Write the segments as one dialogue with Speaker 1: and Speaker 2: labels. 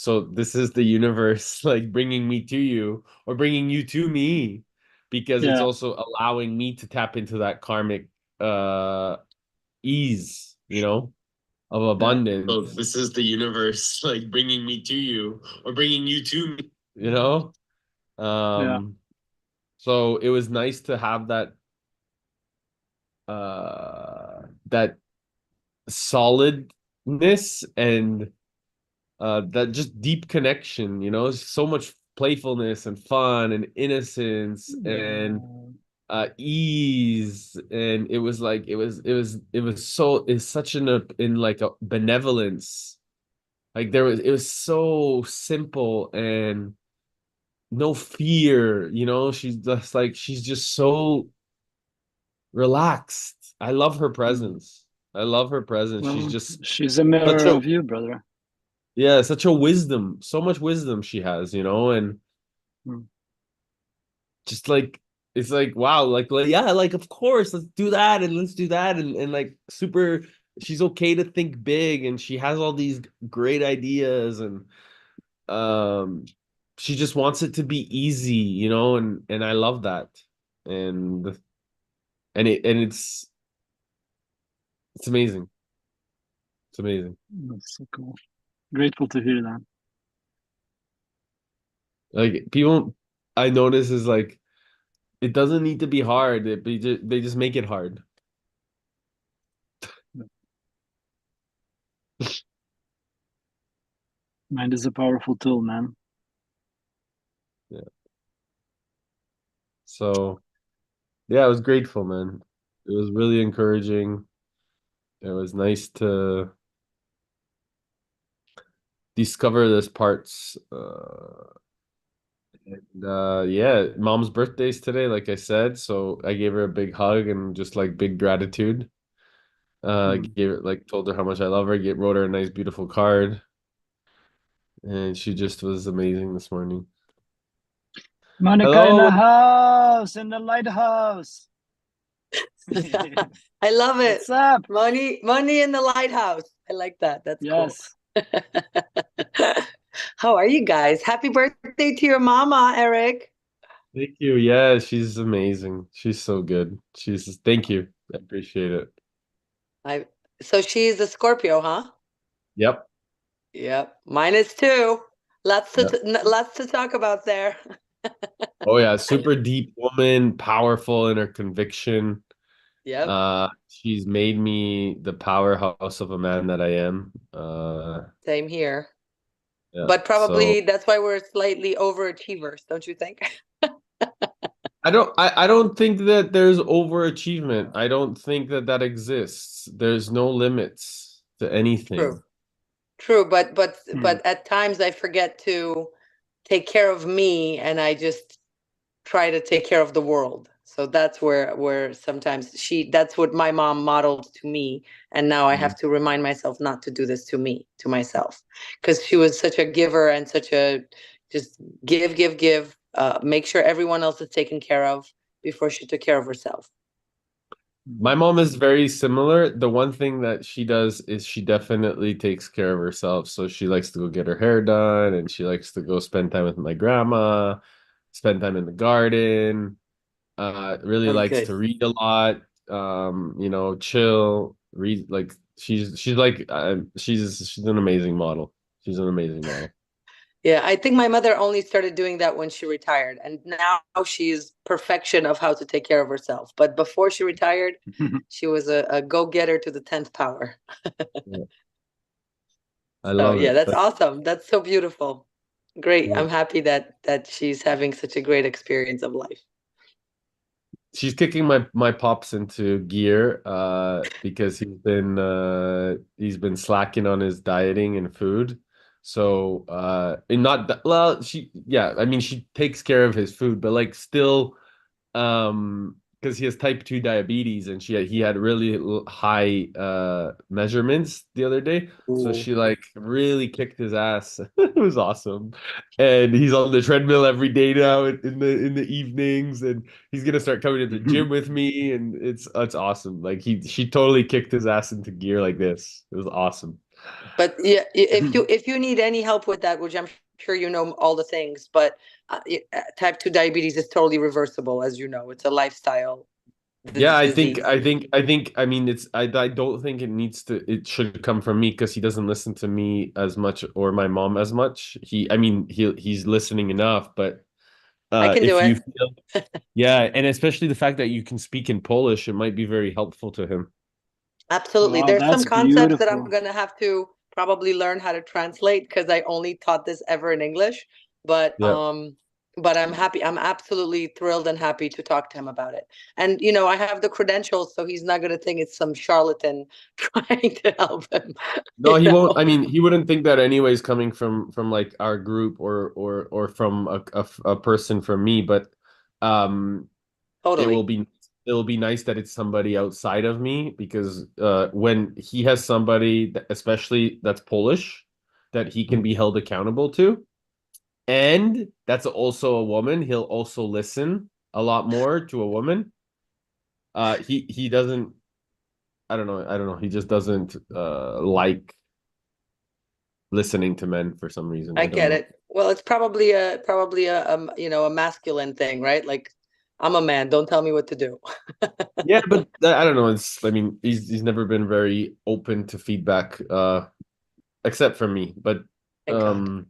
Speaker 1: So this is the universe like bringing me to you or bringing you to me because it's
Speaker 2: Yeah,
Speaker 1: also allowing me to tap into that karmic uh ease, of
Speaker 2: yeah,
Speaker 1: abundance. So this is the universe like bringing me to you or bringing you to me, you know?
Speaker 2: yeah.
Speaker 1: Um so it was nice to have that solidness and that just deep connection, so much playfulness and fun and innocence and
Speaker 2: Yeah.
Speaker 1: ease. And it was like it's such in like a benevolence. Like it was so simple and no fear, she's just so relaxed. I love her
Speaker 2: Mm.
Speaker 1: presence. I love her presence. She's
Speaker 2: Well,
Speaker 1: just
Speaker 2: she's a
Speaker 1: such
Speaker 2: mirror
Speaker 1: a
Speaker 2: of you, brother.
Speaker 1: yeah, such a wisdom, so much wisdom she has, and
Speaker 2: Mm.
Speaker 1: just like it's like wow, yeah, like of course, let's do that and let's do that and like super. She's okay to think big and she has all these great ideas and um she just wants it to be easy, and I love that. And it's amazing. It's amazing.
Speaker 2: That's so cool. Grateful to hear that.
Speaker 1: Like people I notice is like it doesn't need to be hard. They just make it hard.
Speaker 2: Mind is a powerful tool, man.
Speaker 1: Yeah. So yeah, I was grateful, man. It was really encouraging. It was nice to discover this parts. And yeah, mom's birthday's today, like I said. So I gave her a big hug and just like big gratitude.
Speaker 2: Mm.
Speaker 1: Gave her like told her how much I love her. Wrote her a nice, beautiful card, and she just was amazing this morning.
Speaker 2: Monica in the
Speaker 1: Hello.
Speaker 2: house, in the lighthouse.
Speaker 3: I love it.
Speaker 2: What's up?
Speaker 3: Money in the lighthouse. I like that. That's cool.
Speaker 2: Yes.
Speaker 3: How are you guys? Happy birthday to your mama, Eric.
Speaker 1: Thank you. Yeah, she's amazing. She's so good. Thank you. I appreciate it.
Speaker 3: I so she's a Scorpio, huh?
Speaker 1: Yep.
Speaker 3: Yep. Mine is too.
Speaker 1: Yep.
Speaker 3: Lots to talk about there.
Speaker 1: Oh yeah, super deep woman, powerful in her conviction.
Speaker 3: Yep.
Speaker 1: She's made me the powerhouse of a man that I am.
Speaker 3: Same here.
Speaker 1: Yeah.
Speaker 3: But
Speaker 1: So
Speaker 3: probably that's why we're slightly overachievers, don't you think?
Speaker 1: I don't think that there's overachievement. I don't think that that exists. There's no limits to
Speaker 3: True.
Speaker 1: anything.
Speaker 3: True, but
Speaker 2: Mm.
Speaker 3: at times I forget to take care of me and I just try to take care of the world. So that's where sometimes that's what my mom modeled to me, and now I
Speaker 1: Mhm.
Speaker 3: have to remind myself not to do this to myself, because she was such a giver and such a just give, make sure everyone else is taken care of before she took care of herself.
Speaker 1: My mom is very similar. The one thing that she does is she definitely takes care of herself. So she likes to go get her hair done and she likes to go spend time with my grandma, spend time in the garden. Really
Speaker 3: Oh,
Speaker 1: likes
Speaker 3: good.
Speaker 1: to read a lot. Chill, read like she's an amazing model. She's an amazing model.
Speaker 3: Yeah, I think my mother only started doing that when she retired, and now she's perfection of how to take care of herself. But before she retired, she was a go-getter to the 10th power.
Speaker 1: Yeah, I
Speaker 3: So
Speaker 1: love
Speaker 3: yeah,
Speaker 1: it.
Speaker 3: that's awesome. That's so beautiful. Great.
Speaker 1: Yeah.
Speaker 3: I'm happy that she's having such a great experience of life.
Speaker 1: She's kicking my pops into gear because he's been slacking on his dieting and food. So and not that well she yeah, I mean she takes care of his food, but like still because he has type 2 diabetes and he had really high measurements the other day, so
Speaker 3: Ooh.
Speaker 1: she like really kicked his ass. It was awesome. And he's on the treadmill every day now in the evenings, and he's gonna start coming to the gym with me, and it's awesome. Like she totally kicked his ass into gear like this. It was awesome.
Speaker 3: But yeah, if you need any help with that, which I'm sure you know all the things, but type 2 diabetes is totally reversible, as you know. It's a lifestyle
Speaker 1: Yeah,
Speaker 3: disease.
Speaker 1: I mean, I don't think it should come from me because he doesn't listen to me as much or my mom as much. I mean, he's listening enough, but
Speaker 3: I can do
Speaker 1: if you
Speaker 3: it.
Speaker 1: feel, yeah, and especially the fact that you can speak in Polish, it might be very helpful to him.
Speaker 3: Absolutely.
Speaker 2: Wow,
Speaker 3: There's some
Speaker 2: that's
Speaker 3: concepts that I'm
Speaker 2: beautiful.
Speaker 3: gonna have to probably learn how to translate because I only taught this ever in English. But
Speaker 1: Yeah.
Speaker 3: I'm happy. I'm absolutely thrilled and happy to talk to him about it. And you know, I have the credentials, so he's not gonna think it's some charlatan trying to help him.
Speaker 1: No,
Speaker 3: You
Speaker 1: he won't.
Speaker 3: know,
Speaker 1: I mean, he wouldn't think that anyways, coming from like our group or from a person from me. But um, it will
Speaker 3: totally.
Speaker 1: be it will be nice that it's somebody outside of me because when he has somebody, especially that's Polish, that he can be held accountable to, and that's also a woman, he'll also listen a lot more to a woman. He doesn't. I don't know. I don't know. He just doesn't like listening to men for some reason.
Speaker 3: I
Speaker 1: I don't
Speaker 3: get
Speaker 1: know.
Speaker 3: it. Well, it's probably a you know, a masculine thing, right? Like I'm a man, don't tell me what to do.
Speaker 1: Yeah, but I don't know. I mean, he's never been very open to feedback, except for me. But
Speaker 3: Thank God.
Speaker 1: um,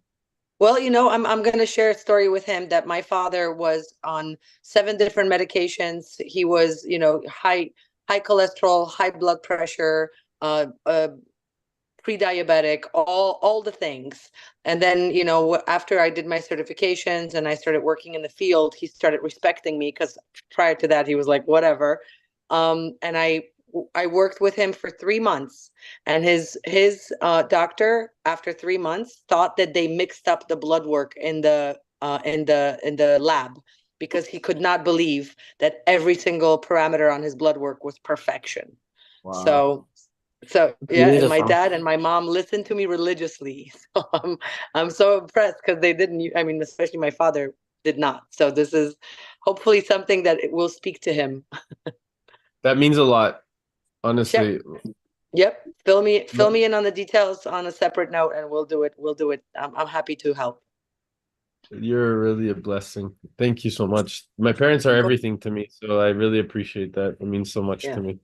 Speaker 3: Well, you know, I'm going to share a story with him that my father was on 7 different medications. He was, you know, high cholesterol, high blood pressure, pre-diabetic, all the things. And then, you know, after I did my certifications and I started working in the field, he started respecting me because prior to that he was like whatever. And I worked with him for 3 months, and his doctor after 3 months thought that they mixed up the blood work in the lab because he could not believe that every single parameter on his blood work was perfection.
Speaker 1: wow.
Speaker 3: So yeah, and my
Speaker 2: Beautiful.
Speaker 3: dad and my mom listened to me religiously. So I'm so impressed because they didn't. I mean, especially my father did not. So this is hopefully something that it will speak to him.
Speaker 1: That means a lot,
Speaker 3: Sure.
Speaker 1: honestly.
Speaker 3: Yep. Fill
Speaker 1: No,
Speaker 3: me in on the details on a separate note, and we'll do it. We'll do it. I'm happy to help.
Speaker 1: you're really a blessing. Thank you so much. My parents are everything to me, so I really appreciate that. It means so much to
Speaker 3: Yeah.
Speaker 1: me.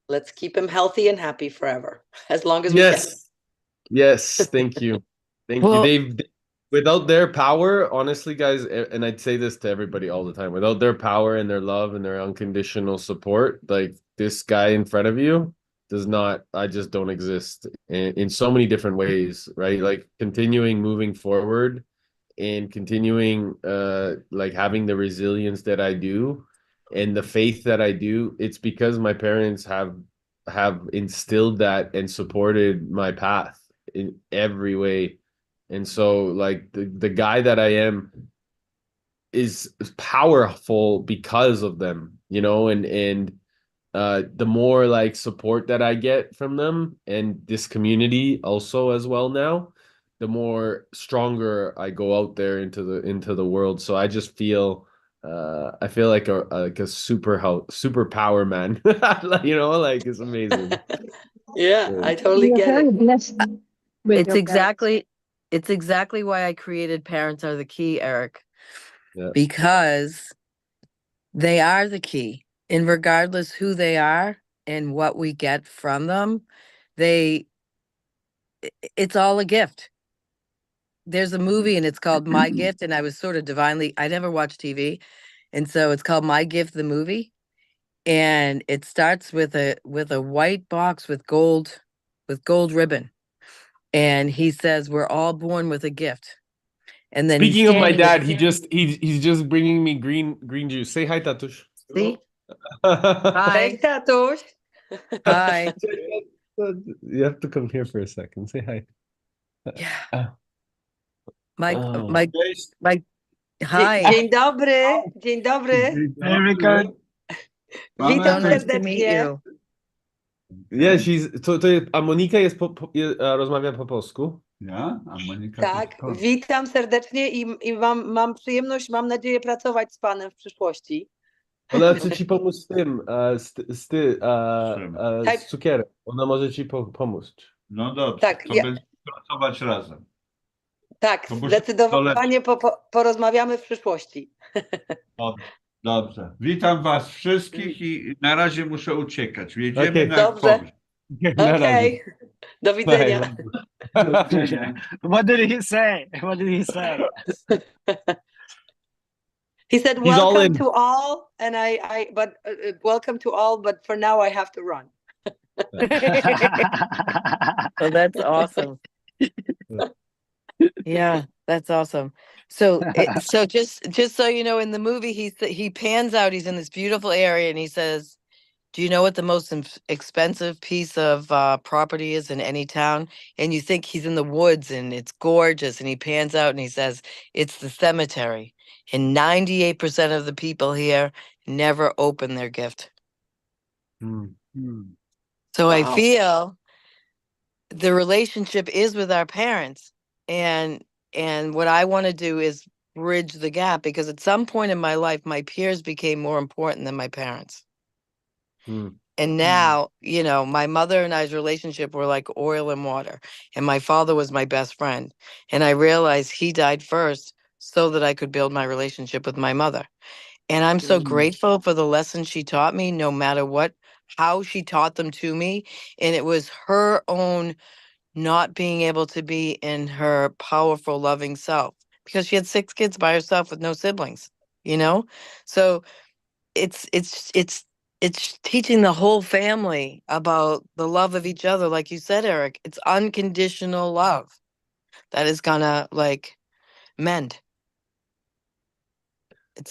Speaker 3: Let's keep him healthy and happy forever, as long as we can.
Speaker 1: Yes. Yes, thank you. Thank you.
Speaker 2: Well,
Speaker 1: Without their power, honestly, guys, and I'd say this to everybody all the time, without their power and their love and their unconditional support, like this guy in front of you does not, I just don't exist in so many different ways, right? Like continuing moving forward and continuing like having the resilience that I do and the faith that I do, it's because my parents have instilled that and supported my path in every way. And so like the guy that I am is powerful because of them, and the more like support that I get from them and this community also as well now, the more stronger I go out there into the world. So I just feel I feel like a super power man. Like it's amazing.
Speaker 3: Yeah,
Speaker 1: Yeah.
Speaker 3: I totally
Speaker 4: You're
Speaker 3: get
Speaker 4: very
Speaker 3: it.
Speaker 4: blessed with
Speaker 5: It's
Speaker 4: your parents.
Speaker 5: exactly it's exactly why I created Parents Are the Key, Eric,
Speaker 1: Yeah.
Speaker 5: because they are the key. And regardless who they are and what we get from them, they it's all a gift. There's a movie and it's called My Gift, and I was sort of I never watched TV, and so it's called My Gift the movie, and it starts with a white box with gold ribbon, and he says we're all born with a gift. And then he's
Speaker 1: Speaking of my
Speaker 5: standing with,
Speaker 1: dad, he's just bringing me green juice. Say hi, Tatush.
Speaker 5: see,
Speaker 3: Hey,
Speaker 5: hi,
Speaker 3: Tatush.
Speaker 5: hi,
Speaker 1: You have to come here for a second. Say hi.
Speaker 5: yeah,
Speaker 1: Oh.
Speaker 5: my
Speaker 1: Oh.
Speaker 5: my my hi.
Speaker 3: Dzień dobry. Dzień dobry.
Speaker 2: hey, Rickard.
Speaker 3: Witam
Speaker 5: So nice to meet
Speaker 3: serdecznie.
Speaker 5: you.
Speaker 1: Yeah, a Monika rozmawia po polsku.
Speaker 6: Ja? A Monika
Speaker 3: Tak, witam serdecznie i mam przyjemność, mam nadzieję, pracować z panem w przyszłości.
Speaker 1: Ona chce ci pomóc z tym,
Speaker 6: Czym?
Speaker 1: z cukierem. Ona może ci pomóc.
Speaker 4: No dobrze,
Speaker 3: Tak,
Speaker 4: to
Speaker 3: ja,
Speaker 4: będziemy pracować razem.
Speaker 3: tak,
Speaker 4: To muszę
Speaker 3: zdecydowanie porozmawiamy w przyszłości.
Speaker 4: Dobrze, dobrze. Witam was wszystkich i na razie muszę uciekać. Jedziemy
Speaker 1: Okay.
Speaker 4: na
Speaker 3: Dobrze.
Speaker 4: powrót.
Speaker 1: Na razie.
Speaker 3: Okej, do
Speaker 1: Bye.
Speaker 3: widzenia.
Speaker 2: What did he say? What did he say?
Speaker 3: He said,
Speaker 1: He's all
Speaker 3: welcome
Speaker 1: in.
Speaker 3: to all, and but welcome to all, but for now I have to run.
Speaker 5: Oh, that's awesome. Yeah, that's awesome. So, so just so you know, in the movie, he pans out. He's in this beautiful area, and he says, "Do you know what the most expensive piece of property is in any town?" And you think he's in the woods, and it's gorgeous. And he pans out, and he says, "It's the cemetery." And 98% of the people here never open their gift.
Speaker 1: Mm.
Speaker 5: So I
Speaker 3: Wow.
Speaker 5: feel the relationship is with our parents, and what I want to do is bridge the gap, because at some point in my life my peers became more important than my parents.
Speaker 1: Mm.
Speaker 5: And now, you know, my mother and I's relationship were like oil and water, and my father was my best friend, and I realized he died first so that I could build my relationship with my mother. And I'm so grateful for the lessons she taught me, no matter what, how she taught them to me. And it was her own not being able to be in her powerful, loving self, because she had 6 kids by herself with no siblings, you know? So it's teaching the whole family about the love of each other. Like you said, Eric, it's unconditional love that is gonna like mend.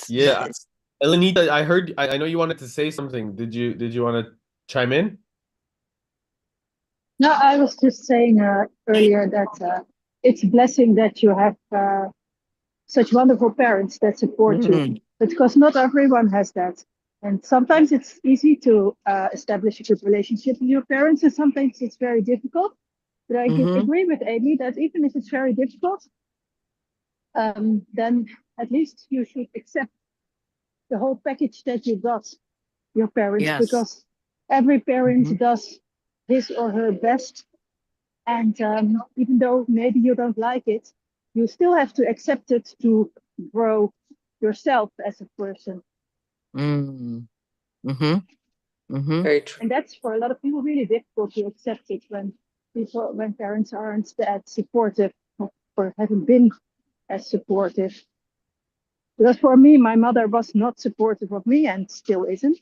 Speaker 1: Yeah.
Speaker 5: It's
Speaker 1: Elenita, I heard, I know you wanted to say something. Did you want to chime in?
Speaker 6: No, I was just saying earlier that it's a blessing that you have such wonderful parents that support you. But because not everyone has that. And sometimes it's easy to establish a good relationship with your parents, and sometimes it's very difficult. But I agree with Amy that even if it's very difficult, then at least you should accept the whole package that you got your parents,
Speaker 5: Yes.
Speaker 6: because every parent does his or her best. And even though maybe you don't like it, you still have to accept it to grow yourself as a person.
Speaker 3: Very true.
Speaker 6: And that's for a lot of people really difficult to accept it when parents aren't that supportive or haven't been as supportive. Because for me, my mother was not supportive of me and still isn't.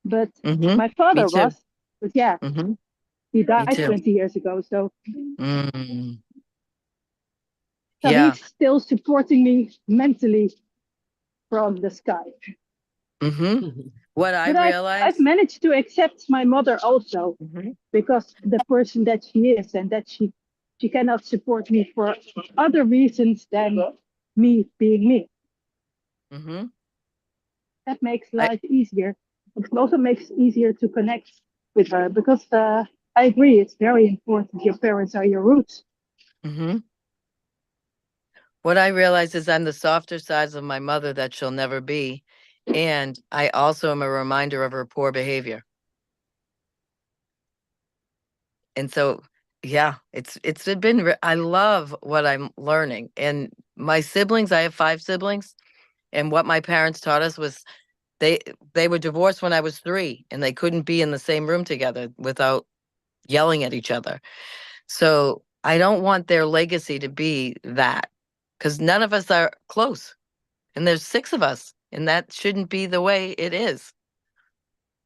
Speaker 6: But my father was. But yeah, he died 20 years ago. So
Speaker 5: Yeah.
Speaker 6: he's still supporting me mentally from the sky.
Speaker 5: What I
Speaker 6: But
Speaker 5: realized,
Speaker 6: I've managed to accept my mother also, because the person that she is, and that she cannot support me for other reasons than me being me. That makes life easier. It also makes it easier to connect with her, because I agree, it's very important. Your parents are your roots.
Speaker 5: What I realize is I'm the softer sides of my mother that she'll never be. And I also am a reminder of her poor behavior. And so, yeah, it's been, I love what I'm learning. And my siblings, I have 5 siblings. And what my parents taught us was they were divorced when I was 3, and they couldn't be in the same room together without yelling at each other. So I don't want their legacy to be that, because none of us are close. And there's 6 of us, and that shouldn't be the way it is.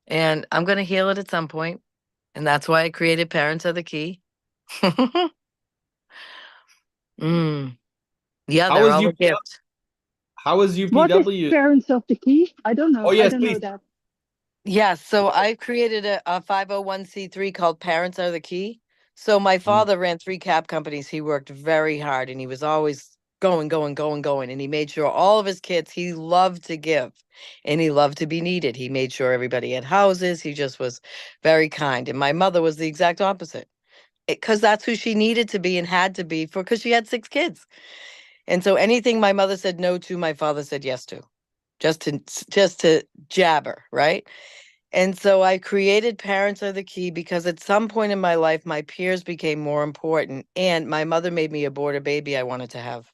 Speaker 5: And I'm going to heal it at some point. And that's why I created Parents Are the Key. Yeah,
Speaker 1: How
Speaker 5: they're
Speaker 1: was
Speaker 5: all
Speaker 1: you?
Speaker 5: a gift.
Speaker 1: How was
Speaker 6: What is
Speaker 1: UPW?
Speaker 6: Parents of the Key? I don't know.
Speaker 1: Oh, yes,
Speaker 6: I don't
Speaker 1: please.
Speaker 6: know that.
Speaker 5: Yeah, so I created a 501c3 called Parents Are the Key. So my father ran 3 cab companies. He worked very hard, and he was always going. And he made sure all of his kids, he loved to give, and he loved to be needed. He made sure everybody had houses. He just was very kind. And my mother was the exact opposite, because that's who she needed to be and had to be because she had 6 kids. And so anything my mother said no to, my father said yes to, just to jabber, right? And so I created Parents Are the Key because at some point in my life, my peers became more important. And my mother made me abort a baby I wanted to have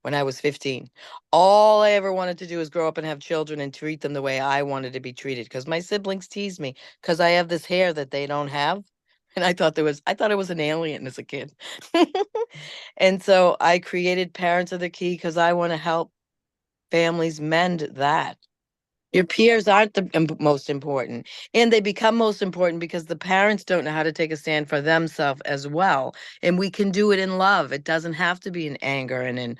Speaker 5: when I was 15. All I ever wanted to do is grow up and have children and treat them the way I wanted to be treated because my siblings teased me because I have this hair that they don't have. And I thought I was an alien as a kid. And so I created Parents Are the Key because I want to help families mend that. Your peers aren't the most important, and they become most important because the parents don't know how to take a stand for themselves as well. And we can do it in love. It doesn't have to be in anger and in,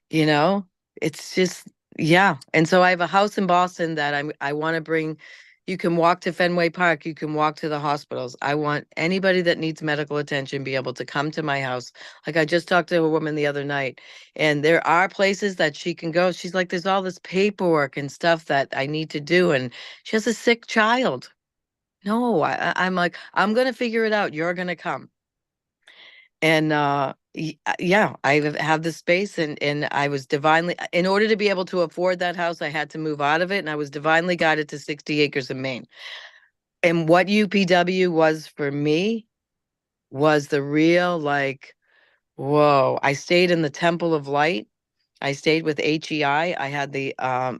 Speaker 5: you know, it's just, yeah. And so I have a house in Boston that I want to bring. You can walk to Fenway Park, you can walk to the hospitals. I want anybody that needs medical attention be able to come to my house. Like I just talked to a woman the other night, and there are places that she can go. She's like, there's all this paperwork and stuff that I need to do, and she has a sick child. No, I'm like, I'm gonna figure it out. You're gonna come. And yeah, have the space, and I was divinely, in order to be able to afford that house, I had to move out of it, and I was divinely guided to 60 acres in Maine. And what UPW was for me was the real, like, whoa. I stayed in the Temple of Light. I stayed with HEI. I had the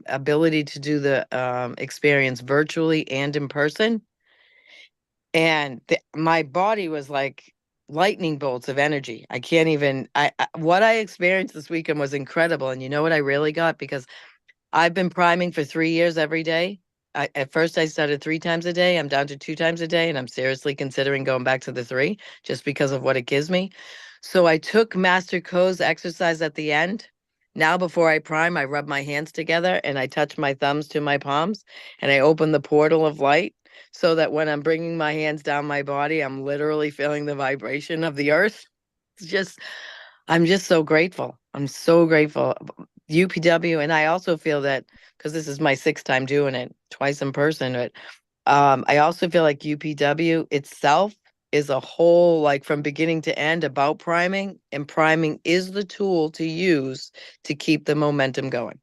Speaker 5: ability to do the experience virtually and in person. And my body was like lightning bolts of energy. I can't even, what I experienced this weekend was incredible. And you know what I really got? Because I've been priming for 3 years every day. At first I started 3 times a day. I'm down to 2 times a day, and I'm seriously considering going back to the 3 just because of what it gives me. So I took Master Co's exercise at the end. Now before I prime, I rub my hands together and I touch my thumbs to my palms and I open the portal of light so that when I'm bringing my hands down my body, I'm literally feeling the vibration of the earth. It's just, I'm just so grateful. I'm so grateful. UPW, and I also feel that because this is my 6th time doing it, twice in person, but I also feel like UPW itself is a whole, like from beginning to end, about priming, and priming is the tool to use to keep the momentum going.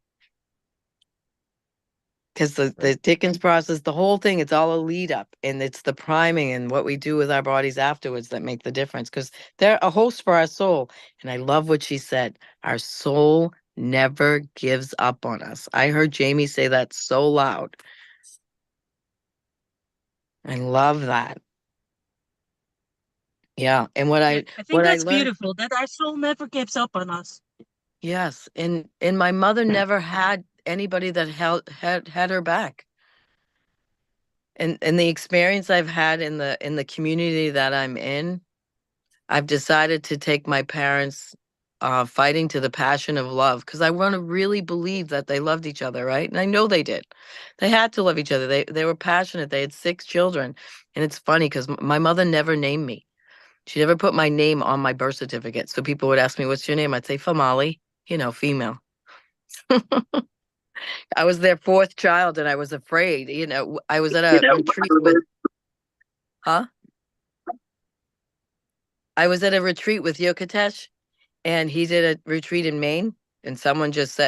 Speaker 5: Because the Dickens process, the whole thing, it's all a lead up, and it's the priming and what we do with our bodies afterwards that make the difference. Because they're a host for our soul. And I love what she said. Our soul never gives up on us. I heard Jamie say that so loud. I love that. Yeah. And what
Speaker 2: I think
Speaker 5: what I
Speaker 2: that's
Speaker 5: learned,
Speaker 2: beautiful that our soul never gives up on us.
Speaker 5: yes. And my mother never had anybody that had her back. And the experience I've had in the community that I'm in, I've decided to take my parents fighting to the passion of love because I want to really believe that they loved each other, right? And I know they did. They had to love each other. They were passionate. They had 6 children. And it's funny because my mother never named me. She never put my name on my birth certificate. So people would ask me, what's your name? I'd say Famali, female. I was their 4th child and I was afraid. I was at a retreat with, huh? I was at a retreat with Yokatesh, and he did a retreat in Maine. And someone just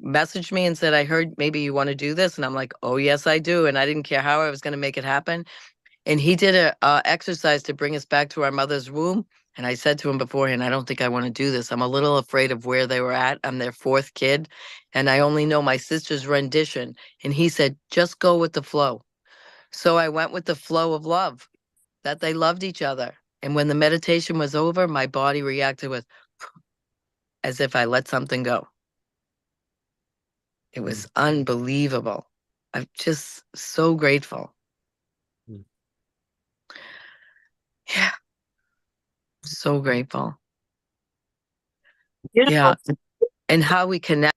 Speaker 5: messaged me and said, I heard maybe you want to do this. And I'm like, oh, yes, I do. And I didn't care how I was going to make it happen. And he did a exercise to bring us back to our mother's womb. And I said to him beforehand, I don't think I want to do this. I'm a little afraid of where they were at. I'm their 4th kid, and I only know my sister's rendition. And he said, just go with the flow. So I went with the flow of love, that they loved each other. And when the meditation was over, my body reacted with as if I let something go. It was unbelievable. I'm just so grateful.
Speaker 1: Mm.
Speaker 5: Yeah. So grateful.
Speaker 2: Beautiful.
Speaker 5: Yeah. And how we connect,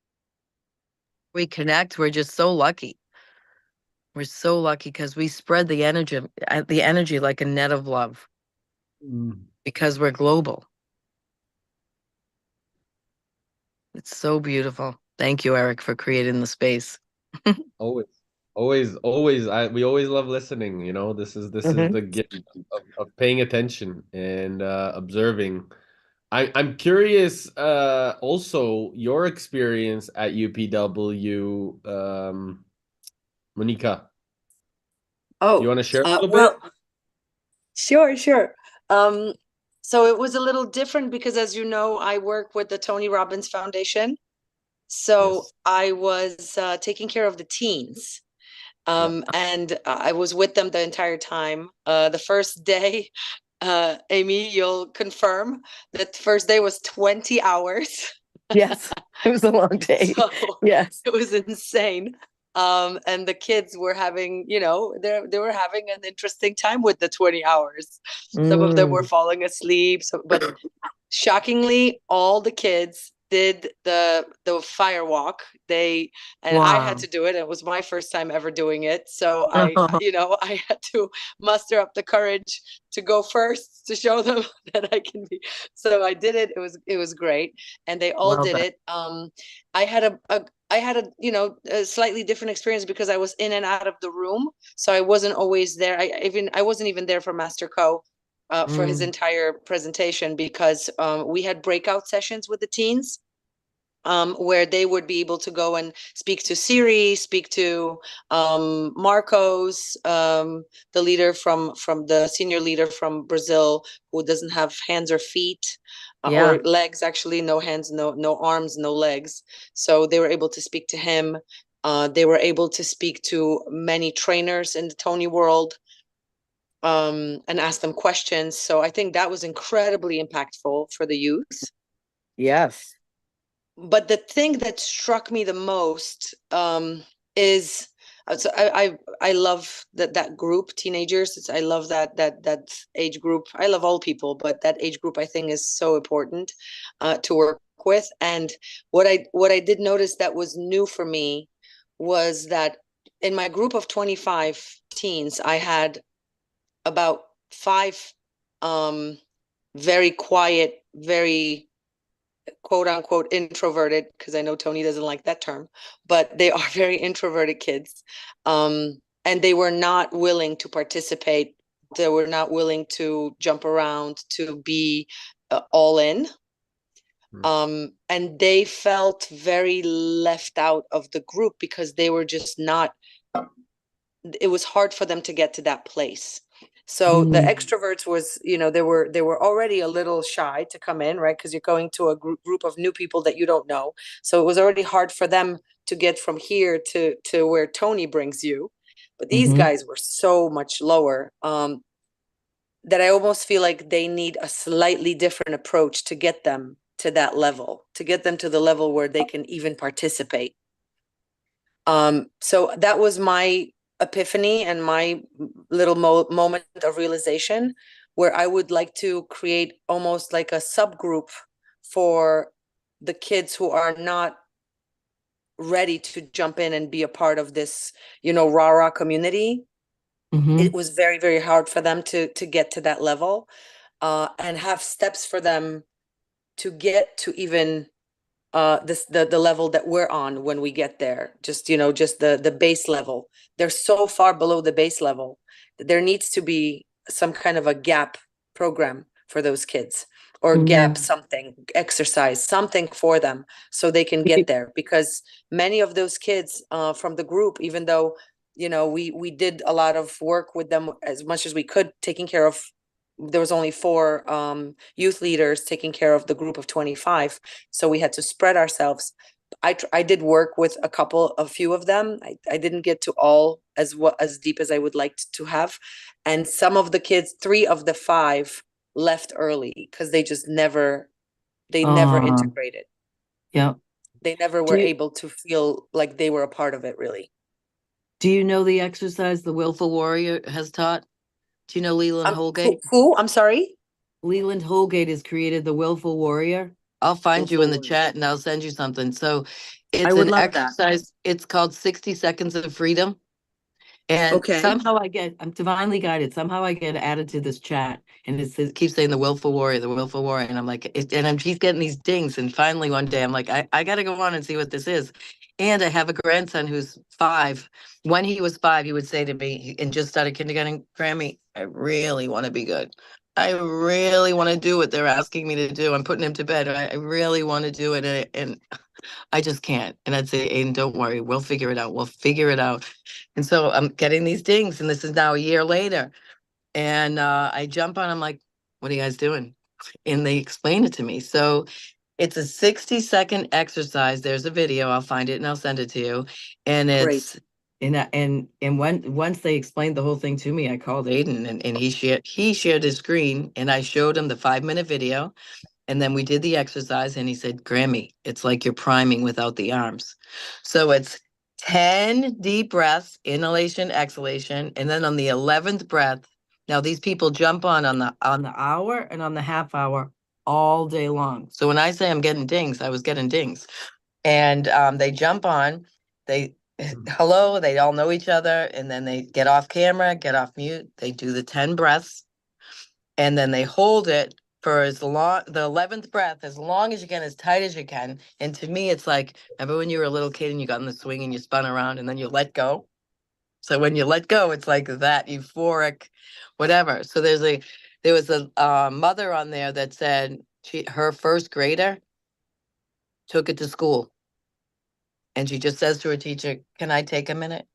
Speaker 5: we're just so lucky. We're so lucky because we spread the energy like a net of love because we're global. It's so beautiful. Thank you, Eric, for creating the space.
Speaker 1: Always, always. We always love listening. This is
Speaker 5: Mhm.
Speaker 1: the gift of paying attention and observing. I'm curious. Also, your experience at UPW, Monica.
Speaker 3: Oh,
Speaker 1: You want to share a little
Speaker 3: well,
Speaker 1: bit?
Speaker 3: sure. So it was a little different because, as you know, I work with the Tony Robbins Foundation. So
Speaker 1: Yes.
Speaker 3: I was taking care of the teens.
Speaker 1: Yeah.
Speaker 3: And I was with them the entire time. The first day, Amy, you'll confirm that the first day was 20 hours.
Speaker 5: Yes, it was a long day.
Speaker 3: So
Speaker 5: Yes.
Speaker 3: it was insane. And the kids were having, they were having an interesting time with the 20 hours. Some of them were
Speaker 5: Mm,
Speaker 3: falling asleep. But shockingly, all the kids did the fire walk. And I had
Speaker 5: wow.
Speaker 3: to do it. It was my first time ever doing it. So I had to muster up the courage to go first to show them that I can be. So I did it. It was great. And they all
Speaker 5: Well
Speaker 3: did
Speaker 5: done.
Speaker 3: it. I had a slightly different experience because I was in and out of the room. So I wasn't always there. I wasn't even there for Master Co. For his
Speaker 5: Mm,
Speaker 3: entire presentation because we had breakout sessions with the teens where they would be able to go and speak to Siri, speak to Marcos, the leader from the senior leader from Brazil who doesn't have hands or feet.
Speaker 5: yeah.
Speaker 3: Or legs, actually, no hands, no arms, no legs. So they were able to speak to him. They were able to speak to many trainers in the Tony world and ask them questions. So I think that was incredibly impactful for the youth.
Speaker 5: Yes.
Speaker 3: But the thing that struck me the most is so I love that group, teenagers. I love that age group. I love all people, but that age group I think is so important to work with. And what I did notice that was new for me was that in my group of 25 teens, I had about five very quiet, very quote unquote introverted, because I know Tony doesn't like that term, but they are very introverted kids. And they were not willing to participate. They were not willing to jump around, to be all in. And they felt very left out of the group because they were just not, it was hard for them to get to that place. So the extroverts was, they were already a little shy to come in, right? Because you're going to a group of new people that you don't know. So it was already hard for them to get from here to where Tony brings you. But these guys were so much lower that I almost feel like they need a slightly different approach to get them to that level, to get them to the level where they can even participate. So that was my epiphany and my little moment of realization where I would like to create almost like a subgroup for the kids who are not ready to jump in and be a part of this, rah-rah community. It was very, very hard for them to get to that level and have steps for them to get to even the level that we're on when we get there. Just the base level. They're so far below the base level that there needs to be some kind of a gap program for those kids, or gap something, exercise something for them so they can get there. Because many of those kids from the group, even though we did a lot of work with them as much as we could, taking care of, there was only 4 youth leaders taking care of the group of 25, so we had to spread ourselves. I did work with a few of them. I didn't get to all as deep as I would like to have, and some of the kids, 3 of the 5 left early because they just never integrated.
Speaker 5: Yeah.
Speaker 3: They never were able to feel like they were a part of it, really.
Speaker 5: Do you know the exercise the Willful Warrior has taught? Do you know Leland Holgate?
Speaker 3: Who? I'm sorry?
Speaker 5: Leland Holgate has created the Willful Warrior. I'll find you in the chat and I'll send you something. So it's
Speaker 3: would
Speaker 5: an
Speaker 3: love that.
Speaker 5: exercise. It's called 60 Seconds of Freedom. And
Speaker 3: Okay.
Speaker 5: somehow I'm divinely guided. Somehow I get added to this chat, and it keeps saying the Willful Warrior, the Willful Warrior. And I'm like, he's getting these dings. And finally one day I'm like, I got to go on and see what this is. And I have a grandson who's 5. When he was 5, he would say to me, and just started kindergarten, Grammy, I really want to be good. I really want to do what they're asking me to do. I'm putting him to bed. I really want to do it. And I just can't. And I'd say, Aiden, don't worry, we'll figure it out. We'll figure it out. And so I'm getting these dings, and this is now a year later. And I jump on, I'm like, what are you guys doing? And they explain it to me. So it's a 60-second exercise. There's a video. I'll find it and I'll send it to you. And
Speaker 3: Great.
Speaker 5: it's and when once they explained the whole thing to me, I called Aiden, and he shared his screen, and I showed him the 5-minute video. And then we did the exercise, and he said, Grammy, it's like you're priming without the arms. So it's 10 deep breaths, inhalation, exhalation. And then on the 11th breath, now these people jump on the hour and on the half hour all day long. So when I say I'm getting dings, I was getting dings. And they jump on, they hello, they all know each other, and then they get off camera, get off mute, they do the 10 breaths, and then they hold it for as long, the 11th breath, as long as you can, as tight as you can. And to me, it's like, remember when you were a little kid and you got in the swing and you spun around and then you let go? So when you let go, it's like that euphoric, whatever. So there was a mother on there that said her first grader took it to school. And she just says to her teacher, can I take a minute?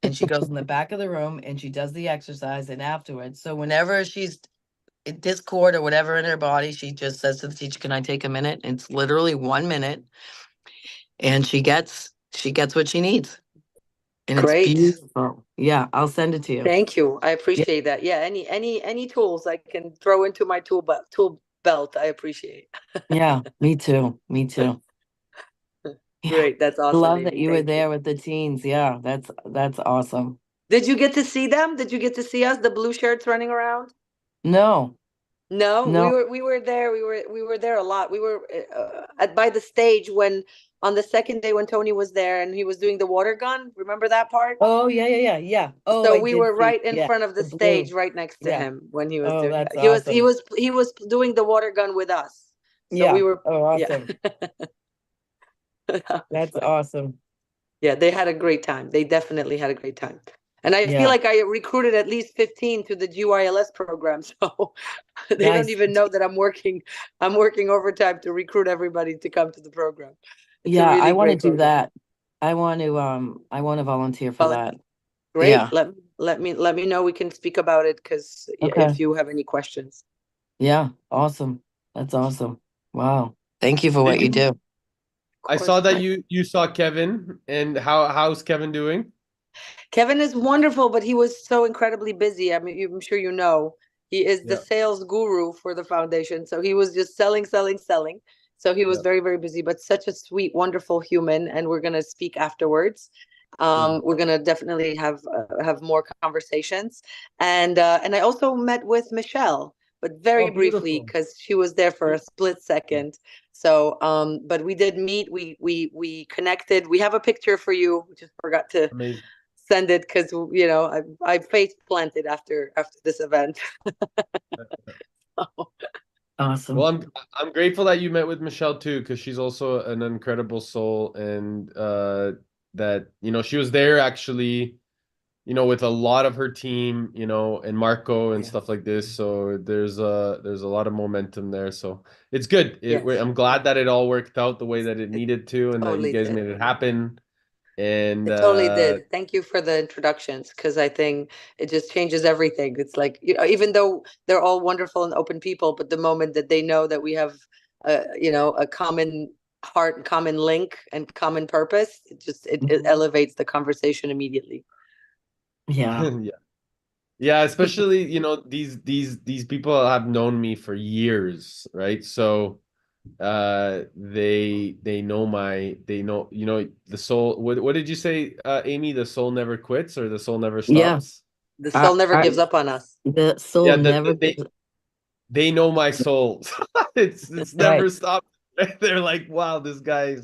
Speaker 5: And she goes in the back of the room and she does the exercise. And afterwards, so whenever she's in discord or whatever in her body, she just says to the teacher, can I take a minute? And it's literally 1 minute. And she gets what she needs. And it's
Speaker 3: Great.
Speaker 5: beautiful. Yeah, I'll send it to you.
Speaker 3: Thank you. I appreciate that. Yeah, any tools I can throw into my tool belt, I appreciate.
Speaker 5: Yeah, me too. Me too. Yeah.
Speaker 3: Great. That's
Speaker 5: I
Speaker 3: awesome.
Speaker 5: love that
Speaker 3: Amy.
Speaker 5: you were
Speaker 3: Thank
Speaker 5: there with the teens. Yeah, that's awesome.
Speaker 3: Did you get to see them? Did you get to see us, the blue shirts running around?
Speaker 5: No,
Speaker 3: No,
Speaker 5: no.
Speaker 3: we were there. We were there a lot. We were at by the stage when on the second day when Tony was there and he was doing the water gun. Remember that part?
Speaker 5: Oh, yeah. Oh,
Speaker 3: So
Speaker 5: I
Speaker 3: we
Speaker 5: did
Speaker 3: were
Speaker 5: see.
Speaker 3: right in
Speaker 5: Yeah,
Speaker 3: front of the
Speaker 5: the blue.
Speaker 3: stage, right next to
Speaker 5: Yeah.
Speaker 3: him when he was
Speaker 5: Oh,
Speaker 3: doing
Speaker 5: that's
Speaker 3: that.
Speaker 5: awesome.
Speaker 3: He was doing the water gun with us. So
Speaker 5: Yeah.
Speaker 3: we were
Speaker 5: Oh,
Speaker 3: yeah.
Speaker 5: awesome.
Speaker 3: That was
Speaker 5: That's
Speaker 3: fun.
Speaker 5: awesome.
Speaker 3: Yeah, they had a great time. They definitely had a great time. And I feel
Speaker 5: Yeah.
Speaker 3: like I recruited at least 15 to the GYLS program. So they don't
Speaker 5: Nice.
Speaker 3: even know that I'm working overtime to recruit everybody to come to the program. It's a
Speaker 5: Yeah, I
Speaker 3: really
Speaker 5: want to
Speaker 3: great
Speaker 5: do
Speaker 3: program.
Speaker 5: that. I want to volunteer for
Speaker 3: Well,
Speaker 5: that.
Speaker 3: great.
Speaker 5: Yeah.
Speaker 3: Let me know. We can speak about it because
Speaker 5: Okay.
Speaker 3: if you have any questions.
Speaker 5: Yeah. Awesome. That's awesome. Wow. Thank you for what
Speaker 1: Did
Speaker 5: you
Speaker 1: you?
Speaker 5: do.
Speaker 1: I
Speaker 3: Of
Speaker 1: saw
Speaker 3: course.
Speaker 1: that you saw Kevin, and how's Kevin doing?
Speaker 3: Kevin is wonderful, but he was so incredibly busy. I mean, I'm sure you know, he is the
Speaker 1: Yeah,
Speaker 3: sales guru for the foundation. So he was just selling, selling, selling. So he was
Speaker 1: yeah.
Speaker 3: very, very busy, but such a sweet, wonderful human. And we're going to speak afterwards.
Speaker 1: Cool.
Speaker 3: We're going to definitely have more conversations. And I also met with Michelle, but very
Speaker 1: Oh,
Speaker 3: briefly
Speaker 1: beautiful.
Speaker 3: because she was there for a split second. So, but we did meet. We connected. We have a picture for you. We just forgot to
Speaker 1: Amazing.
Speaker 3: send it because I face planted after this event.
Speaker 5: Awesome.
Speaker 1: Well, I'm grateful that you met with Michelle too, because she's also an incredible soul, and that she was there actually, with a lot of her team, and Marco and
Speaker 3: Yeah.
Speaker 1: stuff like this. So there's a lot of momentum there. So it's good.
Speaker 3: Yes,
Speaker 1: I'm glad that it all worked out the way that it
Speaker 3: it
Speaker 1: needed to, and that you
Speaker 3: totally
Speaker 1: guys
Speaker 3: did.
Speaker 1: made it happen. And
Speaker 3: It totally did. Thank you for the introductions because I think it just changes everything. It's like, even though they're all wonderful and open people, but the moment that they know that we have a common heart, common link and common purpose, it
Speaker 5: Mhm.
Speaker 3: elevates the conversation immediately.
Speaker 5: Yeah.
Speaker 1: yeah. Yeah, especially, these people have known me for years, right? So they know the soul. What did you say, Amy? The soul never quits, or the soul never
Speaker 5: Yeah.
Speaker 1: stops?
Speaker 3: The soul never gives up on us.
Speaker 5: The soul
Speaker 1: Yeah,
Speaker 5: never
Speaker 1: they know my soul. It's
Speaker 5: right.
Speaker 1: never stopped. They're like, wow, this guy.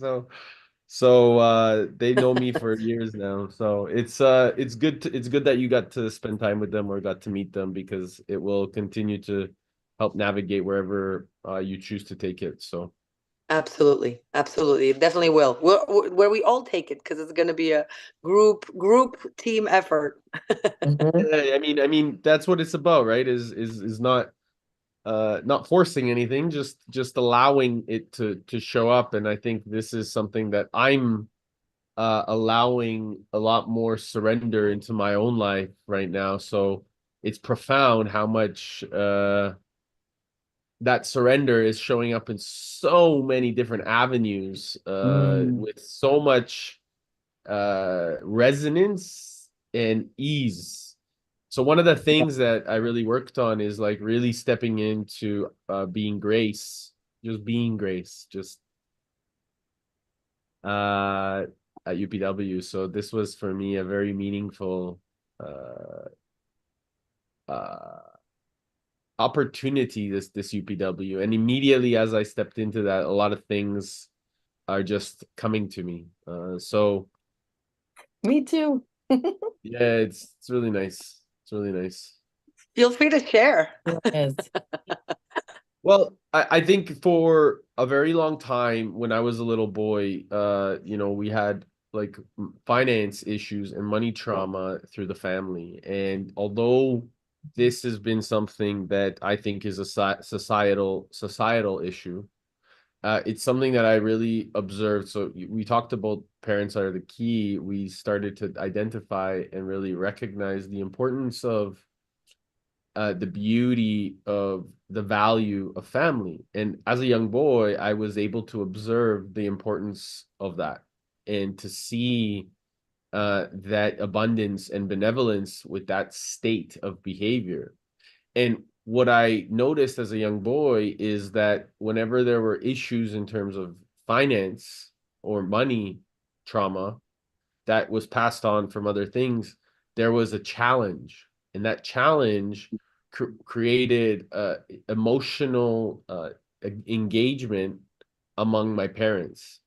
Speaker 1: So they know me for years now. So it's good that you got to spend time with them or got to meet them, because it will continue to help navigate wherever you choose to take it. So
Speaker 3: Absolutely, absolutely, it definitely will. Where we all take it because it's going to be a group team effort.
Speaker 5: Mhm.
Speaker 1: I mean that's what it's about, right? Is not not forcing anything, just allowing it to show up. And I think this is something that I'm allowing a lot more surrender into my own life right now. So it's profound how much that surrender is showing up in so many different avenues, with so much resonance and ease. So one of the things that I really worked on is like really stepping into being grace, just being grace, just at UPW. So this was for me a very meaningful uh opportunity, this UPW. And immediately as I stepped into that, a lot of things are just coming to me. So
Speaker 5: Me too.
Speaker 1: yeah, it's really nice. It's really nice.
Speaker 3: Feel free to share.
Speaker 5: Yes.
Speaker 1: Well, I think for a very long time when I was a little boy, we had like finance issues and money trauma through the family. And although this has been something that I think is a societal issue, it's something that I really observed. So we talked about parents are the key. We started to identify and really recognize the importance of the beauty of the value of family. And as a young boy, I was able to observe the importance of that and to see that abundance and benevolence with that state of behavior. And what I noticed as a young boy is that whenever there were issues in terms of finance or money trauma that was passed on from other things, there was a challenge. And that challenge created emotional engagement among my parents.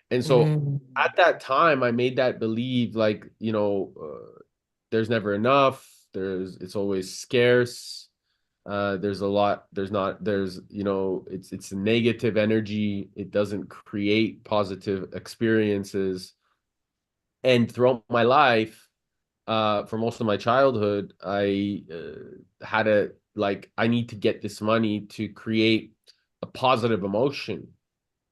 Speaker 1: And so at that time, I made that believe like, there's never enough. It's always scarce. There's a lot, it's a negative energy. It doesn't create positive experiences. And throughout my life, for most of my childhood, I had I need to get this money to create a positive emotion.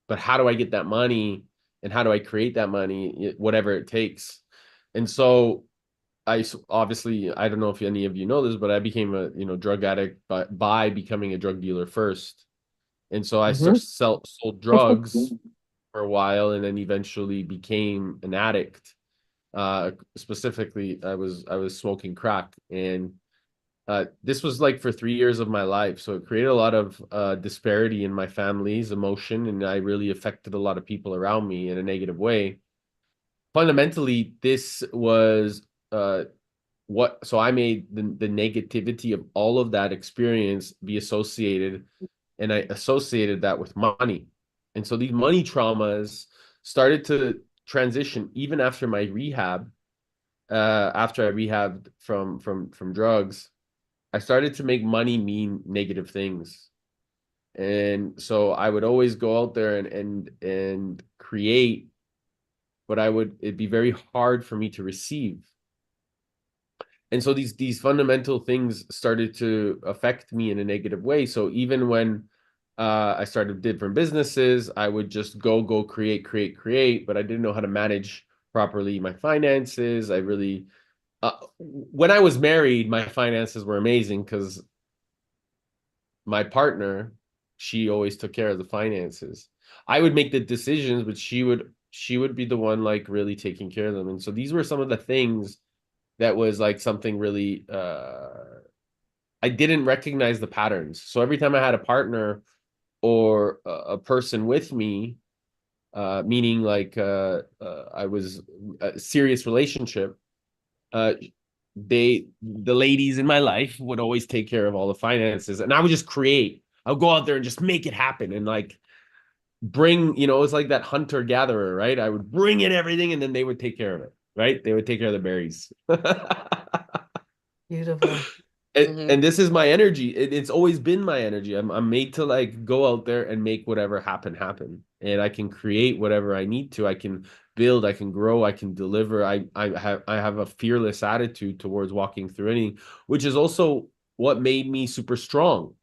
Speaker 1: But how do I get that money? And how do I create that money? Whatever it takes. And so obviously, I don't know if any of you know this, but I became a drug addict by becoming a drug dealer first. And so I sold drugs for a while, and then eventually became an addict. Specifically, I was smoking crack, and this was like for 3 years of my life. So it created a lot of disparity in my family's emotion, and I really affected a lot of people around me in a negative way. Fundamentally, this was so I made the negativity of all of that experience be associated, and I associated that with money. And so these money traumas started to transition even after my rehab. After I rehabbed from drugs, I started to make money mean negative things. And so I would always go out there and create, but it'd be very hard for me to receive. And so these fundamental things started to affect me in a negative way. So even when I started different businesses, I would just go create, but I didn't know how to manage properly my finances. I really when I was married, my finances were amazing because my partner, she always took care of the finances. I would make the decisions, but she would be the one like really taking care of them. And so these were some of the things that was like something really I didn't recognize the patterns. So every time I had a partner or a person with me, meaning like I was a serious relationship, the ladies in my life would always take care of all the finances, and I would just create. I'll go out there and just make it happen, and like bring, it's like that hunter gatherer, right? I would bring in everything, and then they would take care of it, right? They would take care of the berries.
Speaker 5: Beautiful.
Speaker 1: And this is my energy. It's always been my energy. I'm made to like go out there and make whatever happen. And I can create whatever I need to. I can build, I can grow, I can deliver. I have a fearless attitude towards walking through anything, which is also what made me super strong.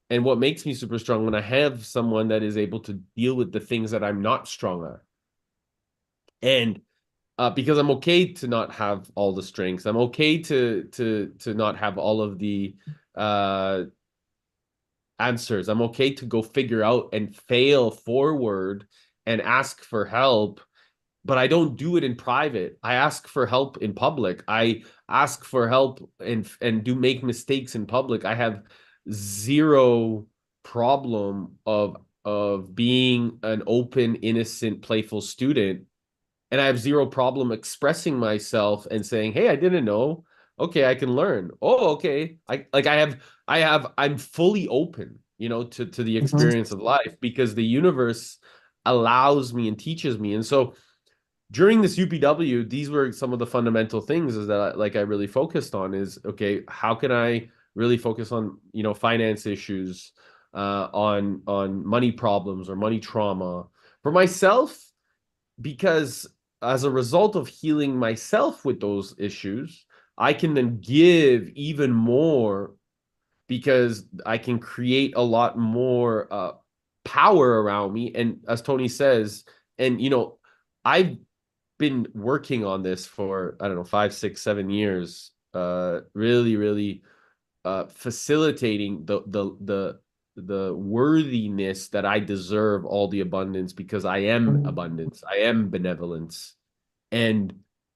Speaker 1: And what makes me super strong when I have someone that is able to deal with the things that I'm not strong at. And because I'm okay to not have all the strengths. I'm okay to not have all of the uh answers. I'm okay to go figure out and fail forward and ask for help, but I don't do it in private. I ask for help in public. I ask for help and do make mistakes in public. I have zero problem of being an open, innocent, playful student, and I have zero problem expressing myself and saying, "Hey, I didn't know. Okay, I can learn. Oh, okay. I'm fully open, to the experience of life because the universe allows me and teaches me." And so during this UPW, these were some of the fundamental things is that I really focused on is, okay, how can I really focus on, finance issues, on money problems or money trauma for myself, because as a result of healing myself with those issues, I can then give even more because I can create a lot more power around me. And as Tony says, and I've been working on this for, I don't know, 5, 6, 7 years, really, really facilitating the worthiness that I deserve all the abundance because I am abundance. I am benevolence. And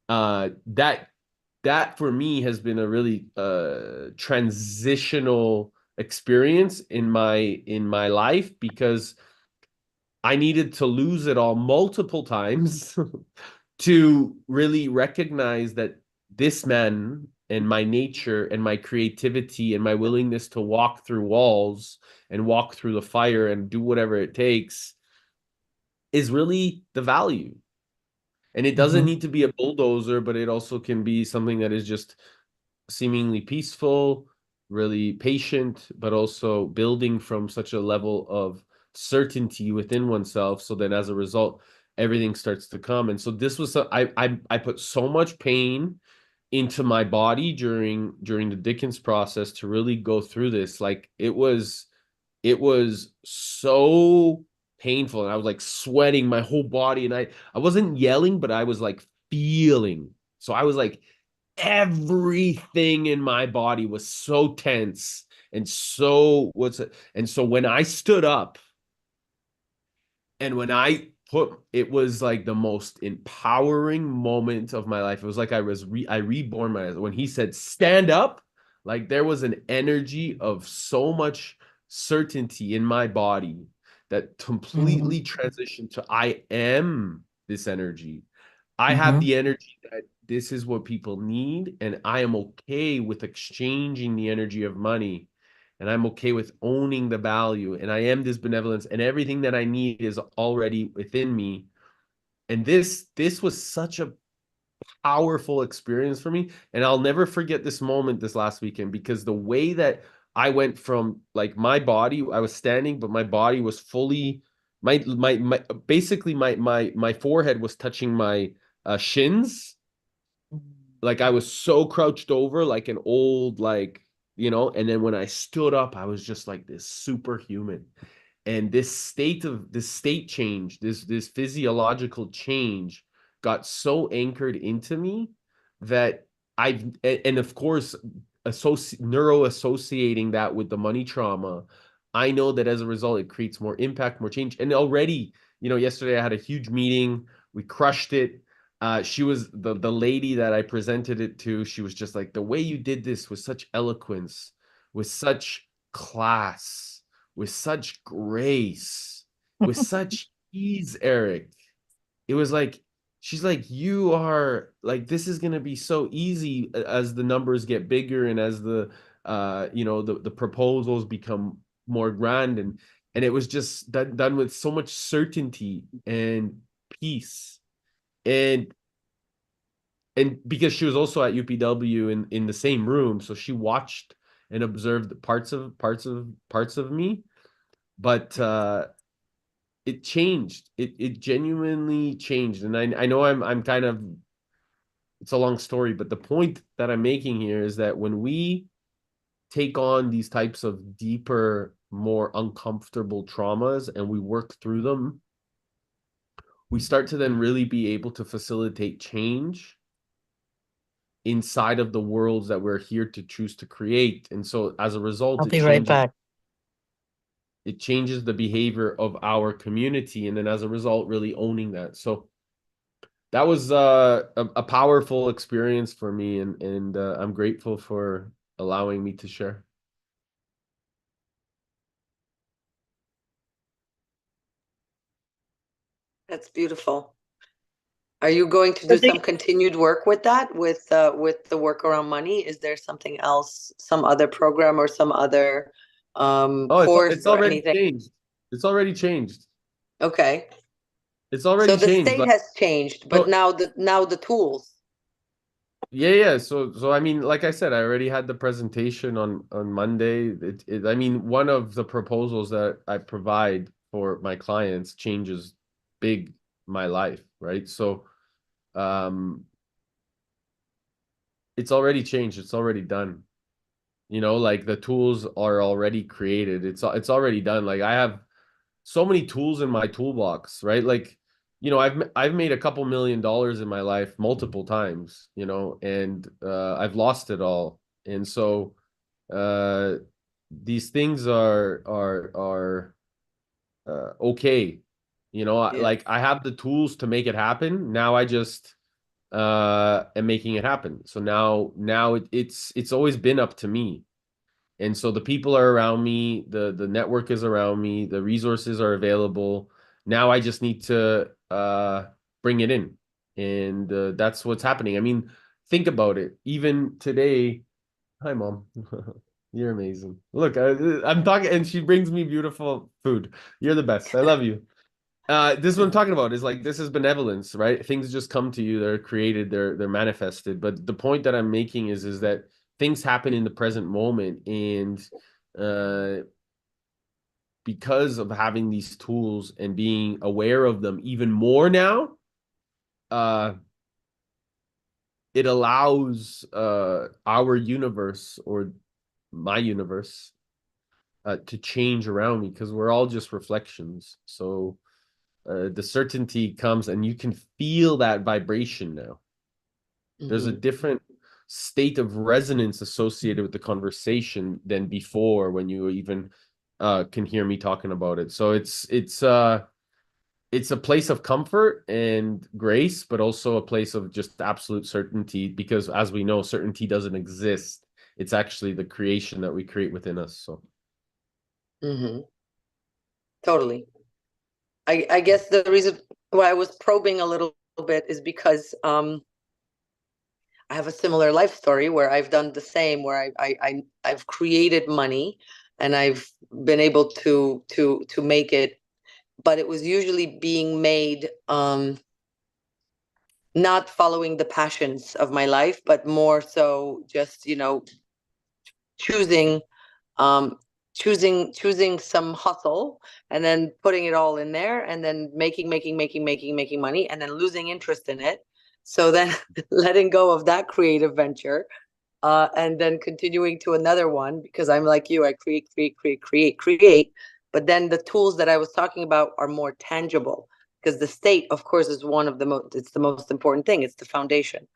Speaker 1: that for me has been a really transitional experience in my life because I needed to lose it all multiple times to really recognize that this man and my nature and my creativity and my willingness to walk through walls and walk through the fire and do whatever it takes is really the value. And it doesn't need to be a bulldozer, but it also can be something that is just seemingly peaceful, really patient, but also building from such a level of certainty within oneself. So then as a result, everything starts to come. And so this was, I put so much pain into my body during the Dickens process to really go through this. Like it was so painful, and I was like sweating my whole body, and I wasn't yelling, but I was like feeling. So I was like everything in my body was so tense and so and so when I stood up and when I put it was like the most empowering moment of my life. It was like I reborn when he said stand up, like there was an energy of so much certainty in my body that completely transitioned to I am this energy. I have the energy that this is what people need, and I am okay with exchanging the energy of money, and I'm okay with owning the value, and I am this benevolence, and everything that I need is already within me. And this was such a powerful experience for me, and I'll never forget this moment this last weekend because the way that I went from like my body, I was standing, but my body was fully my basically my forehead was touching my shins. Like I was so crouched over like an old and then when I stood up, I was just like this superhuman. And this state change, this physiological change got so anchored into me that and of course neuro associating that with the money trauma, I know that as a result it creates more impact, more change. And already, yesterday I had a huge meeting, we crushed it. She was the lady that I presented it to. She was just like, the way you did this with such eloquence, with such class, with such grace, with such ease, Eric. It was like, she's like, you are like, this is going to be so easy as the numbers get bigger and as the proposals become more grand. And it was just done with so much certainty and peace. And because she was also at UPW in the same room, so she watched and observed parts of me, but it changed. It genuinely changed. And I know I'm kind of, it's a long story, but the point that I'm making here is that when we take on these types of deeper more uncomfortable traumas and we work through them, we start to then really be able to facilitate change inside of the worlds that we're here to choose to create. And so as a result,
Speaker 5: I'll be right back.
Speaker 1: It changes the behavior of our community. And then as a result, really owning that. So that was a powerful experience for me. And I'm grateful for allowing me to share.
Speaker 3: That's beautiful. Are you going to do some continued work with that, with the work around money? Is there something else, some other program or some other course
Speaker 1: It's
Speaker 3: or
Speaker 1: already
Speaker 3: anything?
Speaker 1: changed. It's already changed.
Speaker 3: Okay.
Speaker 1: It's
Speaker 3: So
Speaker 1: already
Speaker 3: the
Speaker 1: changed.
Speaker 3: state has changed, but now the tools.
Speaker 1: Yeah. So I mean, like I said, I already had the presentation on Monday. I mean, one of the proposals that I provide for my clients changes big my life, right? So it's already changed. It's already done. You know, like the tools are already created. It's already done. Like I have so many tools in my toolbox, right? Like, you know, I've made a couple $1 million in my life multiple times, you know, and I've lost it all. And so uh these things are okay. You know,
Speaker 3: Yeah.
Speaker 1: like I have the tools to make it happen. Now I just am making it happen. So now it's always been up to me. And so the people are around me, the network is around me, the resources are available. Now I just need to bring it in. And that's what's happening. I mean, think about it. Even today, hi mom. You're amazing. Look, I'm talking and she brings me beautiful food. You're the best. I love you. This is what I'm talking about is like this is benevolence, right? Things just come to you, they're created, they're manifested. But the point that I'm making is that things happen in the present moment, and uh because of having these tools and being aware of them even more now, uh it allows our universe or my universe to change around me because we're all just reflections. So the certainty comes and you can feel that vibration now. There's a different state of resonance associated with the conversation than before when you even can hear me talking about it. So it's a place of comfort and grace, but also a place of just absolute certainty because as we know, certainty doesn't exist. It's actually the creation that we create within us. So
Speaker 3: Totally. I guess the reason why I was probing a little bit is because I have a similar life story where I've done the same, where I've created money and I've been able to make it, but it was usually being made not following the passions of my life, but more so just, choosing um choosing some hustle and then putting it all in there and then making money and then losing interest in it. So then letting go of that creative venture and then continuing to another one because I'm like you, I create. But then the tools that I was talking about are more tangible because the state, of course, is one of the most, it's the most important thing. It's the foundation.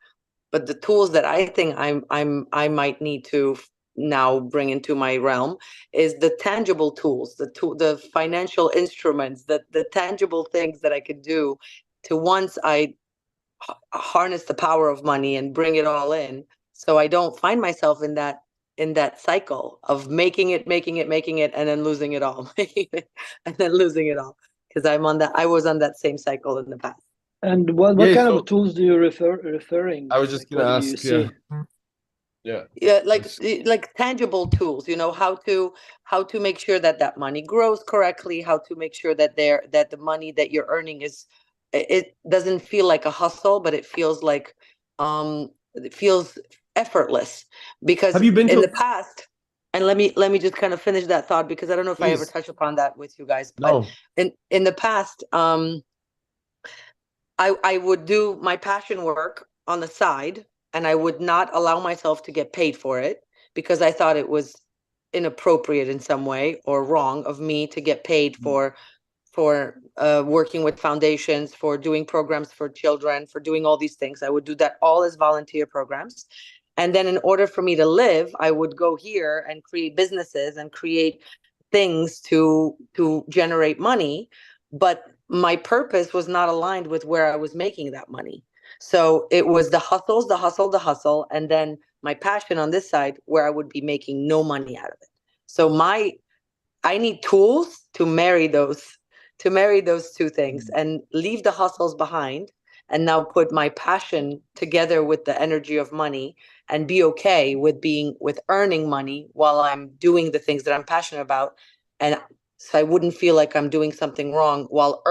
Speaker 3: But the tools that I think I might need to now bring into my realm is the tangible tools, the financial instruments, the tangible things that I could do to once I harness the power of money and bring it all in, so I don't find myself in that cycle of making it, and then losing it all, making it, and then losing it all. Because I was on that same cycle in the past.
Speaker 7: And what
Speaker 1: yeah,
Speaker 7: kind
Speaker 1: so
Speaker 7: of tools do you referring?
Speaker 1: I was just
Speaker 7: What
Speaker 1: gonna
Speaker 7: do you
Speaker 1: ask,
Speaker 7: see?
Speaker 1: yeah.
Speaker 3: Yeah,
Speaker 1: Yes.
Speaker 3: like tangible tools, how to make sure that that money grows correctly, how to make sure that the money that you're earning is, it doesn't feel like a hustle, but it feels effortless. Because
Speaker 1: Have you been
Speaker 3: in the
Speaker 1: to
Speaker 3: past, and let me just kind of finish that thought because I don't know if I ever
Speaker 1: please?
Speaker 3: touched upon that with you guys, but
Speaker 1: No.
Speaker 3: in the past, I would do my passion work on the side and I would not allow myself to get paid for it because I thought inappropriate in some way or wrong of me to get paid for working with foundations, for doing programs for children, for doing all these things. I would do that all as volunteer programs. And then in order for me to live, I would go here and create businesses and create things to generate money. But my purpose was not aligned with where I was making that money. So it was the hustle, and then my passion on this side where I would be making no money out of it. So I need tools to marry those two things and leave the hustles behind, and now put my passion together with the energy of money and be okay with earning money while I'm doing the things that I'm passionate about. And so I wouldn't feel like I'm doing something wrong while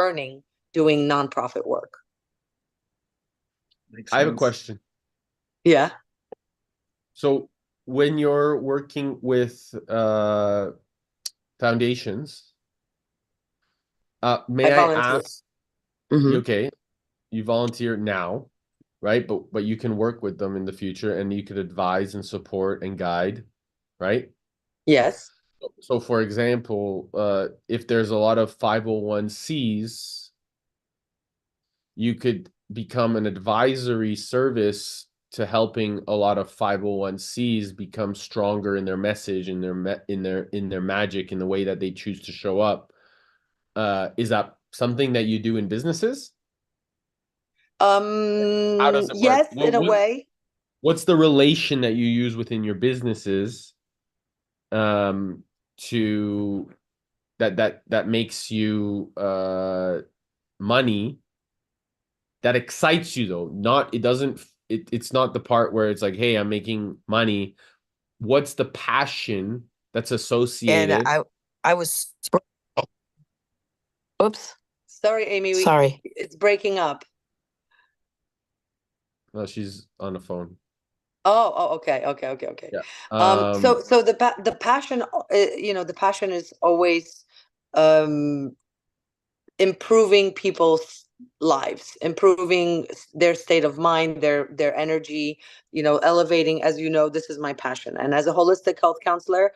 Speaker 3: doing nonprofit work.
Speaker 7: Makes
Speaker 1: I have a
Speaker 7: sense.
Speaker 1: question.
Speaker 3: Yeah.
Speaker 1: So when you're working with foundations, may
Speaker 3: I
Speaker 1: I
Speaker 3: volunteer.
Speaker 1: ask,
Speaker 3: Mhm.
Speaker 1: okay, you volunteer now, right? But you can work with them in the future and you could advise and support and guide, right?
Speaker 3: Yes.
Speaker 1: So for example, if there's a lot of 501(c)s, you could become an advisory service to helping a lot of 501(c)s become stronger in their message, in their magic, in the way that they choose to show up. Is that something that you do in businesses? How does it work?
Speaker 3: Yes, in a way.
Speaker 1: What's the relation that you use within your businesses to that makes you money, that excites you though? It's not the part where it's like, hey, I'm making money. What's the passion that's
Speaker 5: And
Speaker 1: associated?
Speaker 5: I was, oops,
Speaker 3: Sorry, Amy,
Speaker 5: sorry.
Speaker 3: it's breaking up.
Speaker 1: Oh, she's on the phone.
Speaker 3: Okay.
Speaker 1: Yeah.
Speaker 3: So the passion, the passion is always improving people's lives, improving their state of mind, their energy, elevating. As you know, this is my passion. And as a holistic health counselor,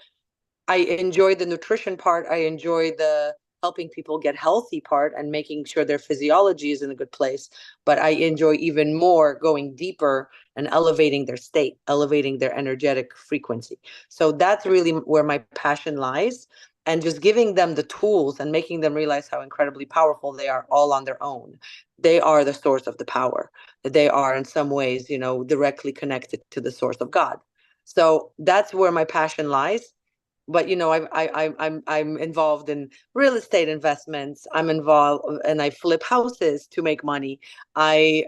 Speaker 3: I enjoy the nutrition part. I enjoy the helping people get healthy part and making sure their physiology is in a good place. But I enjoy even more going deeper and elevating their state, elevating their energetic frequency. So that's really where my passion lies. And just giving them the tools and making them realize how incredibly powerful they are all on their own. They are the source of the power. They are in some ways, directly connected to the source of God. So that's where my passion lies. But I'm involved in real estate investments. I'm involved and I flip houses to make money. I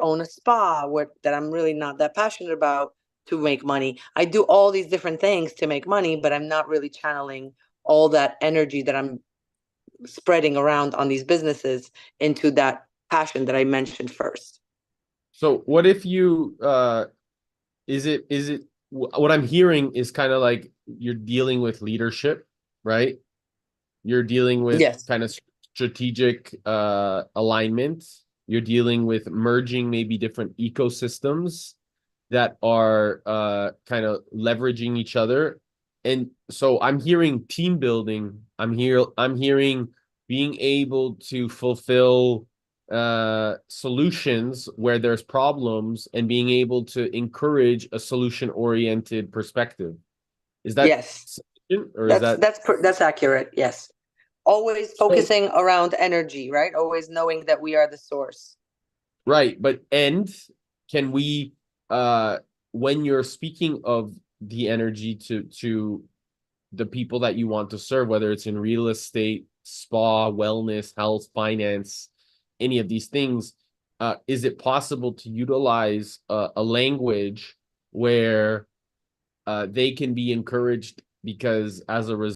Speaker 3: own a spa that I'm really not that passionate about to make money. I do all these different things to make money, but I'm not really channeling all that energy that I'm spreading around on these businesses into that passion that I mentioned first.
Speaker 1: So what if you is it what I'm hearing is kind of like you're dealing with leadership, right? You're dealing with
Speaker 3: Yes.
Speaker 1: kind of strategic alignment. You're dealing with merging maybe different ecosystems that are kind of leveraging each other. And so I'm hearing team building. I'm hearing being able to fulfill solutions where there's problems and being able to encourage a solution-oriented perspective. Is that
Speaker 3: Yes.
Speaker 1: sufficient, or is that
Speaker 3: That's accurate. Yes. Always
Speaker 1: so?
Speaker 3: focusing around energy, right? Always knowing that we are the source.
Speaker 1: Right, but can we when you're speaking of the energy to the people that you want to serve, whether it's in real estate, spa, wellness, health, finance, any of these things, is it possible to utilize a language where they can be encouraged, because as a result